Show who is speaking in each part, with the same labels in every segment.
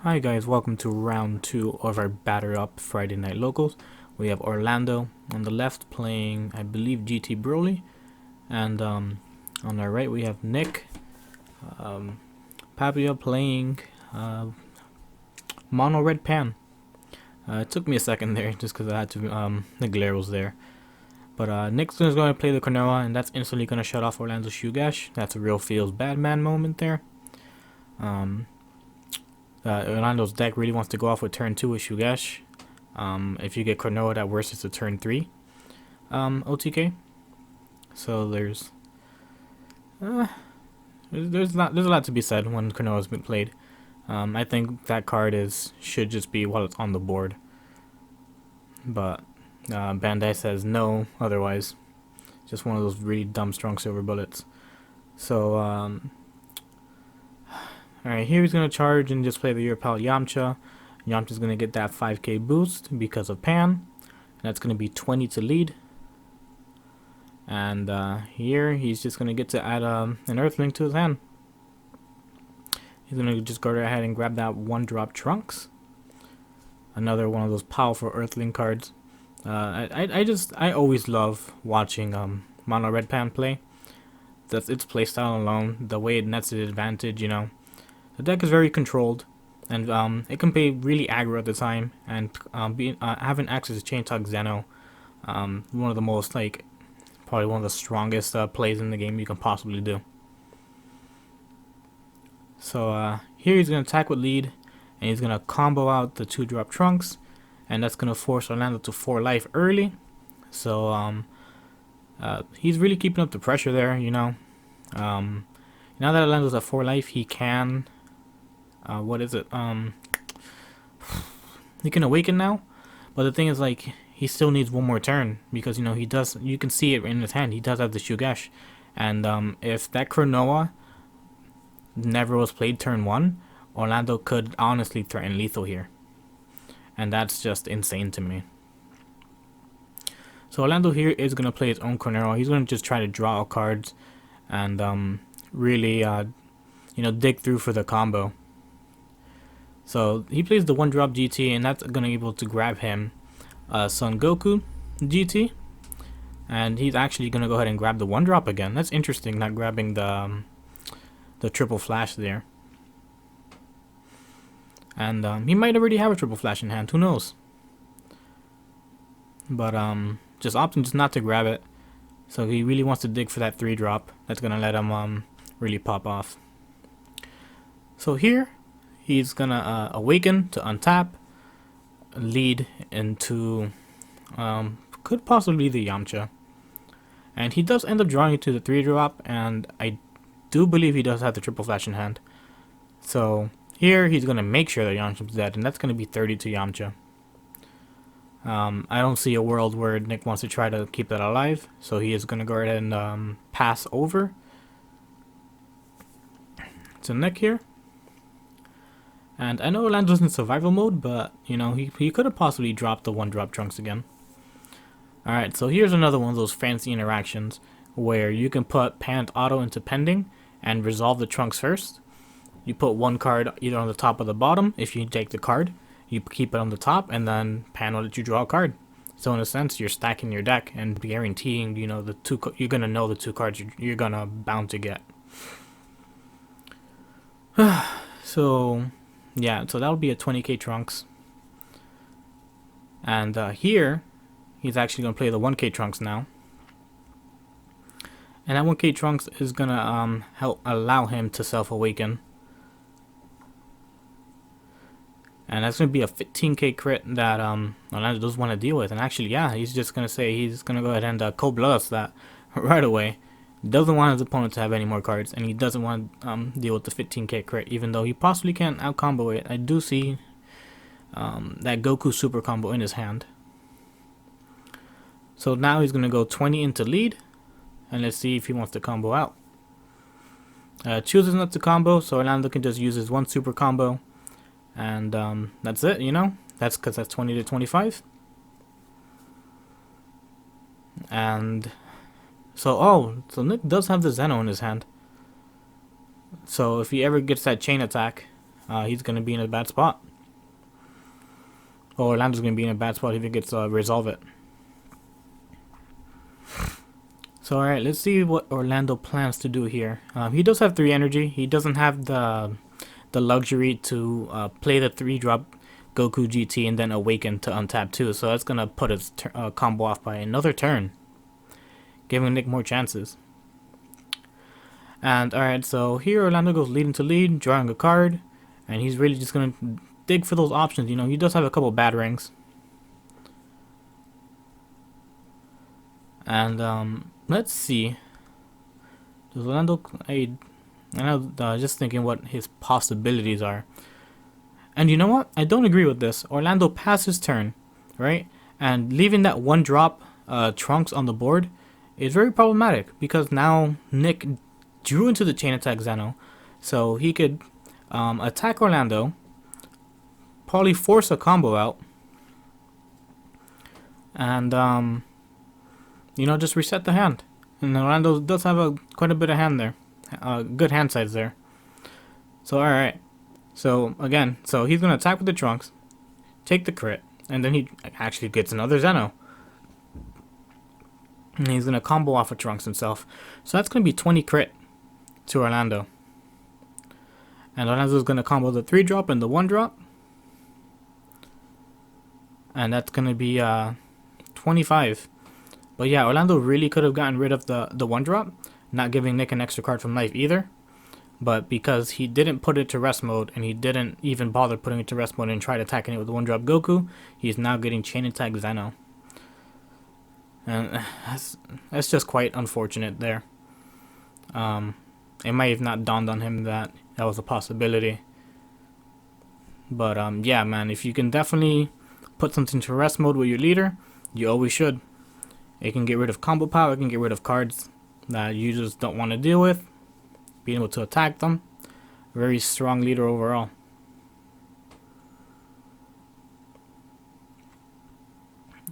Speaker 1: Hi guys, welcome to round 2 of our Batter Up Friday Night Locals. We have Orlando on the left playing, I believe, GT Broly. And on our right we have Nick, Papia playing Mono Red Pan. It took me a second there just because I had to, the glare was there. But Nick's going to play the Konoha, and that's instantly going to shut off Orlando's Shugash. That's a real feels bad man moment there. Orlando's deck really wants to go off with turn 2 with Shugash. If you get Konoha, at worst it's a turn 3 OTK. So there's a lot to be said when Konoha's been played. I think that card should just be while it's on the board. But Bandai says no, otherwise. Just one of those really dumb strong silver bullets. So alright, here he's going to charge and just play the Europal Yamcha. Yamcha's going to get that 5k boost because of Pan. That's going to be 20 to lead. And here he's just going to get to add an Earthling to his hand. He's going to just go ahead and grab that 1-drop Trunks. Another one of those powerful Earthling cards. I always love watching Mono Red Pan play. That's its playstyle alone, the way it nets its advantage, you know. The deck is very controlled, and it can play really aggro at the time, and having access to Chaintalk Zeno, one of the most, probably one of the strongest plays in the game you can possibly do. So here he's going to attack with lead, and he's going to combo out the 2-drop Trunks, and that's going to force Orlando to 4 life early. So he's really keeping up the pressure there, you know. Now that Orlando's at 4 life, he can... what is it? He can awaken now, but the thing is, he still needs one more turn because, you know, he does. You can see it in his hand. He does have the Shugash, and if that Konoha never was played turn 1, Orlando could honestly threaten lethal here, and that's just insane to me. So Orlando here is gonna play his own Konoha. He's gonna just try to draw out cards and really, you know, dig through for the combo. So he plays the 1-drop GT, and that's gonna be able to grab him Son Goku GT, and he's actually gonna go ahead and grab the 1-drop again. That's interesting, not grabbing the triple flash there. And he might already have a triple flash in hand. Who knows? But just opting just not to grab it. So he really wants to dig for that 3-drop. That's gonna let him really pop off. So here he's gonna awaken to untap, lead into could possibly the Yamcha, and he does end up drawing it to the 3-drop, and I do believe he does have the triple flash in hand. So here he's gonna make sure that Yamcha's dead, and that's gonna be 30 to Yamcha. I don't see a world where Nick wants to try to keep that alive, so he is gonna go ahead and pass over to Nick here. And I know Orlando's in survival mode, but, you know, he could have possibly dropped the 1-drop Trunks again. Alright, so here's another one of those fancy interactions where you can put Pan Auto into pending and resolve the Trunks first. You put one card either on the top or the bottom. If you take the card, you keep it on the top, and then Pan will let you draw a card. So in a sense, you're stacking your deck and guaranteeing, you know, you're gonna know the 2 cards you're gonna bound to get. So yeah, so that would be a 20k Trunks. And here, he's actually going to play the 1k Trunks now. And that 1k Trunks is going to help allow him to self-awaken. And that's going to be a 15k crit that Orlando doesn't want to deal with. And actually, yeah, he's just going to say he's going to go ahead and cold blood us that right away. Doesn't want his opponent to have any more cards, and he doesn't want to deal with the 15k crit, even though he possibly can't out combo it. I do see that Goku Super combo in his hand. So now he's gonna go 20 into lead, and let's see if he wants to combo out. Chooses not to combo, so Orlando can just use his 1 super combo, and that's it. You know, that's because that's 20 to 25, and. So Nick does have the Zeno in his hand. So if he ever gets that chain attack, he's going to be in a bad spot. Well, Orlando's going to be in a bad spot if he gets resolve it. So alright, let's see what Orlando plans to do here. He does have 3 energy. He doesn't have the luxury to play the 3-drop Goku GT and then awaken to untap 2. So that's going to put his combo off by another turn, giving Nick more chances. And alright, so here Orlando goes lead into lead, drawing a card. And he's really just going to dig for those options. You know, he does have a couple bad rings. And let's see. Does Orlando... I know, just thinking what his possibilities are. And you know what? I don't agree with this. Orlando passed his turn, right? And leaving that 1-drop Trunks on the board is very problematic, because now Nick drew into the chain attack Zeno. So he could attack Orlando, probably force a combo out, and you know, just reset the hand. And Orlando does have quite a bit of hand there, good hand size there. So alright, so again, so he's gonna attack with the Trunks, take the crit, and then he actually gets another Zeno, and he's gonna combo off of Trunks himself. So that's gonna be 20 crit to Orlando. And Orlando's gonna combo the 3-drop and the 1-drop, and that's gonna be 25. But yeah, Orlando really could have gotten rid of the 1-drop, not giving Nick an extra card from life either. But because he didn't put it to rest mode, and he didn't even bother putting it to rest mode and tried attacking it with the 1-drop Goku, he's now getting chain attack Zeno. And that's just quite unfortunate there. It might have not dawned on him that was a possibility. But yeah, man, if you can definitely put something to rest mode with your leader, you always should. It can get rid of combo power, it can get rid of cards that you just don't want to deal with, being able to attack them. Very strong leader overall.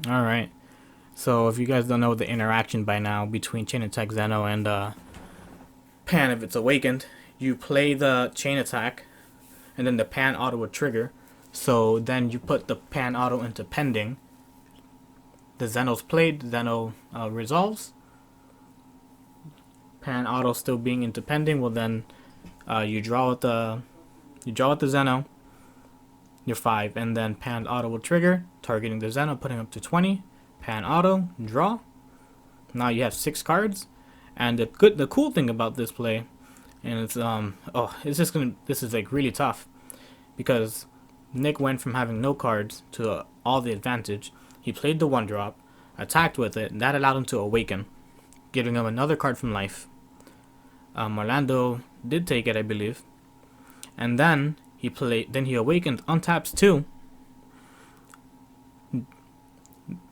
Speaker 1: Alright, so if you guys don't know the interaction by now between chain attack Zeno and Pan, if it's awakened, you play the chain attack and then the Pan auto would trigger. So then you put the Pan auto into pending. The Zeno's played, Zeno resolves. Pan auto still being into pending, well then you draw with the Zeno, you're 5, and then Pan auto will trigger, targeting the Zeno, putting up to 20. Pan auto, draw. Now you have 6 cards. And the cool thing about this play, and it's this is like really tough, because Nick went from having no cards to all the advantage. He played the 1-drop, attacked with it, and that allowed him to awaken, giving him another card from life. Orlando did take it, I believe, and then he awakened, untaps 2,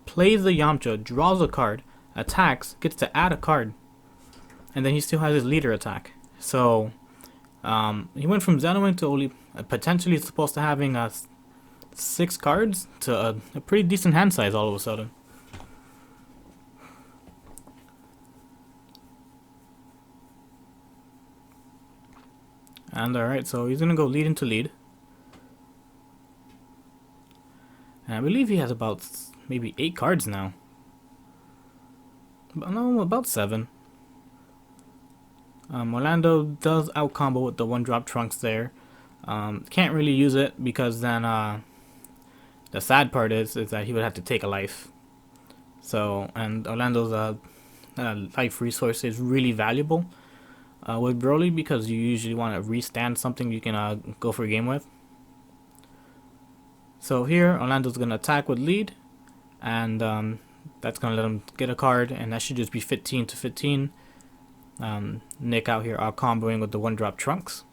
Speaker 1: plays the Yamcha, draws a card, attacks, gets to add a card, and then he still has his leader attack. So he went from Zenoing to only potentially supposed to having 6 cards to a pretty decent hand size all of a sudden. And alright, so he's gonna go lead into lead. And I believe he has about maybe 8 cards now. But no, about 7. Orlando does out combo with the 1-drop Trunks there. Can't really use it because then the sad part is that he would have to take a life. So, and Orlando's life resource is really valuable with Broly, because you usually want to restand something you can go for a game with. So here Orlando's gonna attack with lead, and that's gonna let him get a card, and that should just be 15 to 15. Nick out here out comboing with the 1-drop Trunks.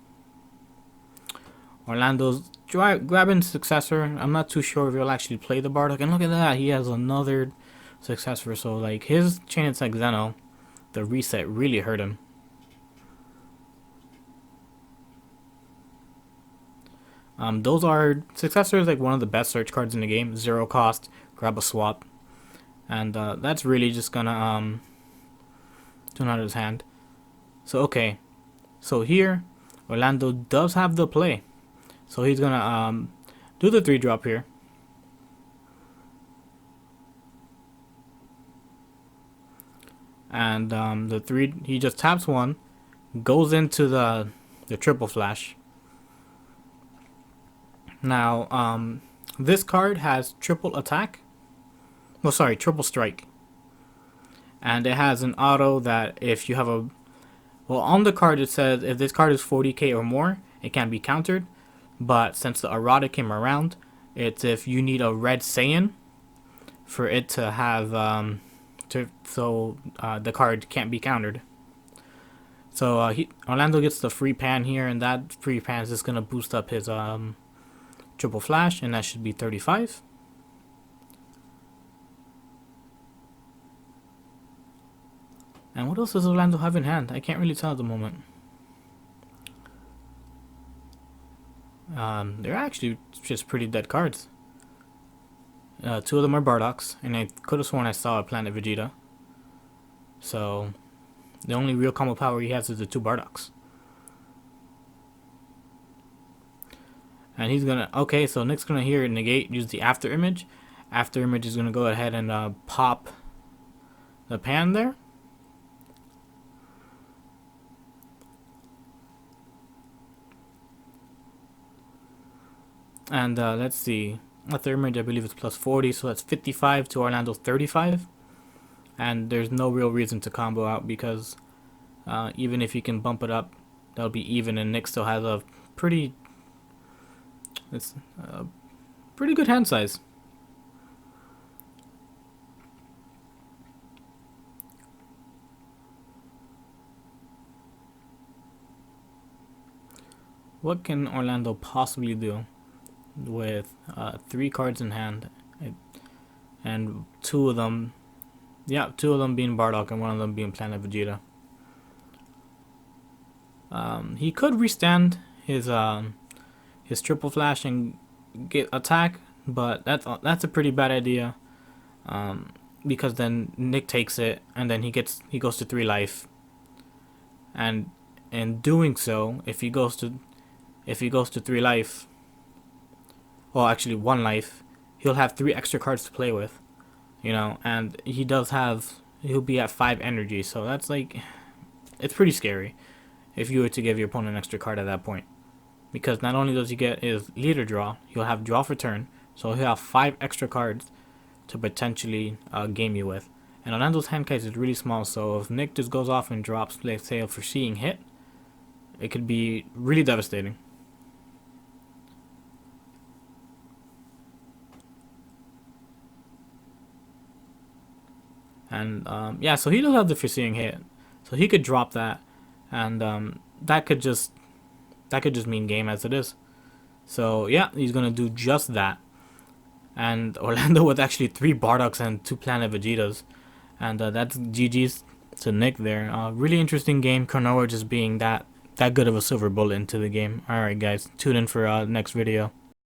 Speaker 1: Orlando's grabbing successor. I'm not too sure if he'll actually play the Bardock, and look at that, he has another successor. So like his chain attack Zeno, the reset really hurt him. Those are successors, like one of the best search cards in the game. 0 cost, grab a swap, and that's really just gonna tune out his hand. So okay, so here Orlando does have the play. So he's gonna do the 3-drop here. And he just taps 1, goes into the triple flash. Now this card has triple attack. Well, sorry, triple strike. And it has an auto that if you have on the card it says if this card is 40k or more, it can be countered. But since the errata came around, it's if you need a red Saiyan for it to have the card can't be countered. So Orlando gets the free pan here, and that free pan is just gonna boost up his triple flash, and that should be 35. And what else does Orlando have in hand? I can't really tell at the moment. They're actually just pretty dead cards. 2 of them are Bardocks, and I could have sworn I saw a Planet Vegeta. So the only real combo power he has is the 2 Bardocks. And he's gonna, okay, so Nick's gonna here negate, use the after image. After image is gonna go ahead and pop the pan there. And let's see, after image I believe it's plus 40, so that's 55 to Orlando's 35. And there's no real reason to combo out because even if you can bump it up, that'll be even, and Nick still has a pretty good hand size. What can Orlando possibly do with 3 cards in hand, and 2 of them, yeah, 2 of them being Bardock and 1 of them being Planet Vegeta? He could restand his triple flash and get attack, but that's a pretty bad idea, because then Nick takes it and then he goes to 3 life, and in doing so, if he goes to 3 life, well actually 1 life, he'll have 3 extra cards to play with, you know, and he'll be at 5 energy, so that's like, it's pretty scary if you were to give your opponent an extra card at that point, because not only does he get his leader draw, he'll have draw for turn, so he'll have 5 extra cards to potentially game you with. And Orlando's hand size is really small, so if Nick just goes off and drops, let's say, a foreseeing hit, it could be really devastating. And yeah, so he does have the foreseeing hit, so he could drop that, and that could just mean game as it is. So yeah, he's gonna do just that. And Orlando with actually 3 Bardocks and 2 Planet Vegetas, and that's GG's to Nick there. Really interesting game. Konoha just being that good of a silver bullet into the game. Alright guys, tune in for next video.